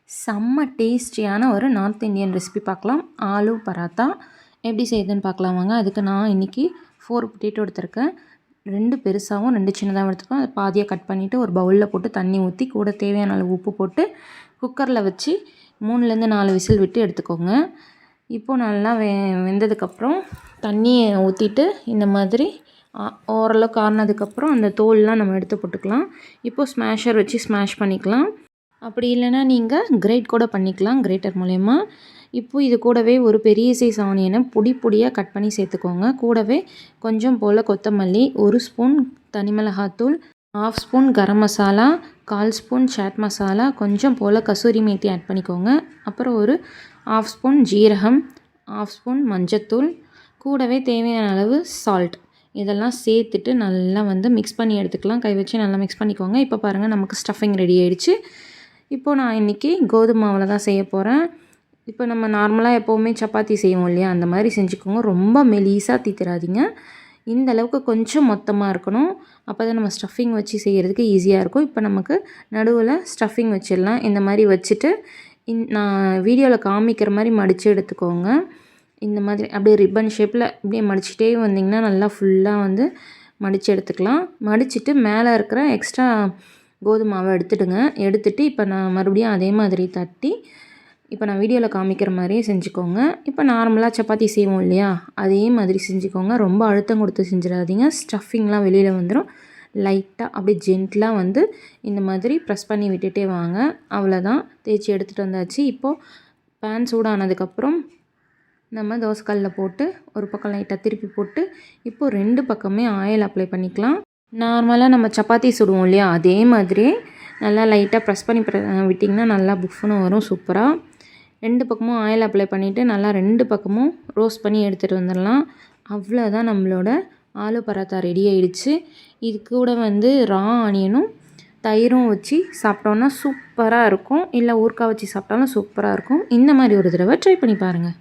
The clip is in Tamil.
செம்ம டேஸ்டியான ஒரு நார்த் இந்தியன் ரெசிபி பார்க்கலாம். ஆலு பராத்தா எப்படி செய்யுதுன்னு பார்க்கலாம் வாங்க. அதுக்கு நான் இன்றைக்கி 4 பொட்டேட்டோ எடுத்திருக்கேன். 2 பெருசாகவும் 2 சின்னதாகவும் எடுத்துருக்கோம். அதை பாதியாக கட் பண்ணிவிட்டு ஒரு பவுலில் போட்டு தண்ணி ஊற்றி கூட தேவையான அளவு உப்பு போட்டு குக்கரில் வச்சு 3லேருந்து 4 விசில் விட்டு எடுத்துக்கோங்க. இப்போது நல்லா வெந்ததுக்கப்புறம் தண்ணியை ஊற்றிட்டு இந்த மாதிரி ஓரளவுக்கு ஆறினதுக்கப்புறம் அந்த தோல்லாம் நம்ம எடுத்து போட்டுக்கலாம். இப்போது ஸ்மேஷர் வச்சு ஸ்மாஷ் பண்ணிக்கலாம். அப்படி இல்லைன்னா நீங்கள் கிரேட் கூட பண்ணிக்கலாம் கிரேட்டர் மூலயமா. இப்போது இது கூடவே ஒரு பெரிய சைஸ் ஆனியனை பொடியாக கட் பண்ணி சேர்த்துக்கோங்க. கூடவே கொஞ்சம் போல் கொத்தமல்லி, 1 ஸ்பூன் தனி மிளகாத்தூள், 1/2 spoon garam masala, 1/4 spoon chat masala, கொஞ்சம் போல் கசூரி மேத்தி ஆட் பண்ணிக்கோங்க. அப்புறம் ஒரு 1/2 ஸ்பூன் ஜீரகம், 1/2 ஸ்பூன் மஞ்சத்தூள், கூடவே தேவையான அளவு சால்ட் இதெல்லாம் சேர்த்துட்டு நல்லா மிக்ஸ் பண்ணி எடுத்துக்கலாம். கை வச்சு நல்லா மிக்ஸ் பண்ணிக்கோங்க. இப்போ பாருங்கள், நமக்கு ஸ்டஃபிங் ரெடி ஆகிடுச்சு. இப்போது நான் இன்றைக்கி கோதுமை மாவில் தான் செய்ய போகிறேன். இப்போ நம்ம நார்மலாக எப்போவுமே சப்பாத்தி செய்வோம் இல்லையா, அந்த மாதிரி செஞ்சுக்கோங்க. ரொம்ப மெலிசாக தீத்துறாதீங்க. இந்த அளவுக்கு கொஞ்சம் மொத்தமாக இருக்கணும். அப்போ தான் நம்ம ஸ்டஃபிங் வச்சு செய்கிறதுக்கு ஈஸியாக இருக்கும். இப்போ நமக்கு நடுவில் ஸ்டஃபிங் வச்சிடலாம். இந்த மாதிரி வச்சுட்டு நான் வீடியோவில் காமிக்கிற மாதிரி மடித்து எடுத்துக்கோங்க. இந்த மாதிரி அப்படியே ரிப்பன் ஷேப்பில் இப்படியே மடிச்சிட்டே வந்திங்கன்னா நல்லா ஃபுல்லாக மடித்து எடுத்துக்கலாம். மடிச்சுட்டு மேலே இருக்கிற எக்ஸ்ட்ரா கோதுமை மாவை எடுத்துட்டு இப்போ நான் மறுபடியும் அதே மாதிரி தட்டி இப்போ நான் வீடியோவில் காமிக்கிற மாதிரியே செஞ்சுக்கோங்க. இப்போ நார்மலாக சப்பாத்தி செய்வோம் இல்லையா, அதே மாதிரி செஞ்சுக்கோங்க. ரொம்ப அழுத்தம் கொடுத்து செஞ்சிடாதீங்க. ஸ்டஃபிங்லாம் வெளியில் வந்துடும். லைட்டாக அப்படியே ஜென்டிலாக இந்த மாதிரி ப்ரெஸ் பண்ணி விட்டுட்டே வாங்க. அவ்வளோதான், தேய்ச்சி எடுத்துகிட்டு வந்தாச்சு. இப்போது பேன் சூடானதுக்கப்புறம் நம்ம தோசைக்கல்லில் போட்டு ஒரு பக்கம் லைட்டாக திருப்பி போட்டு இப்போது 2 பக்கமே ஆயில் அப்ளை பண்ணிக்கலாம். நார்மலாக நம்ம சப்பாத்தி சுடுவோம் இல்லையா, அதே மாதிரியே நல்லா லைட்டாக ப்ரெஸ் பண்ணி விட்டிங்கன்னா நல்லா புஃப்னு வரும் சூப்பராக. 2 பக்கமும் ஆயில் அப்ளை பண்ணிவிட்டு நல்லா 2 பக்கமும் ரோஸ்ட் பண்ணி எடுத்துகிட்டு வந்துடலாம். அவ்வளோதான், நம்மளோட ஆலு பராத்தா ரெடி ஆகிடுச்சு. இது கூட ரா ஆனியனும் தயிரும் வச்சு சாப்பிட்டோன்னா சூப்பராக இருக்கும். இல்லை ஊறுகாய் வச்சு சாப்பிட்டாலும் சூப்பராக இருக்கும். இந்த மாதிரி ஒரு தடவை ட்ரை பண்ணி பாருங்கள்.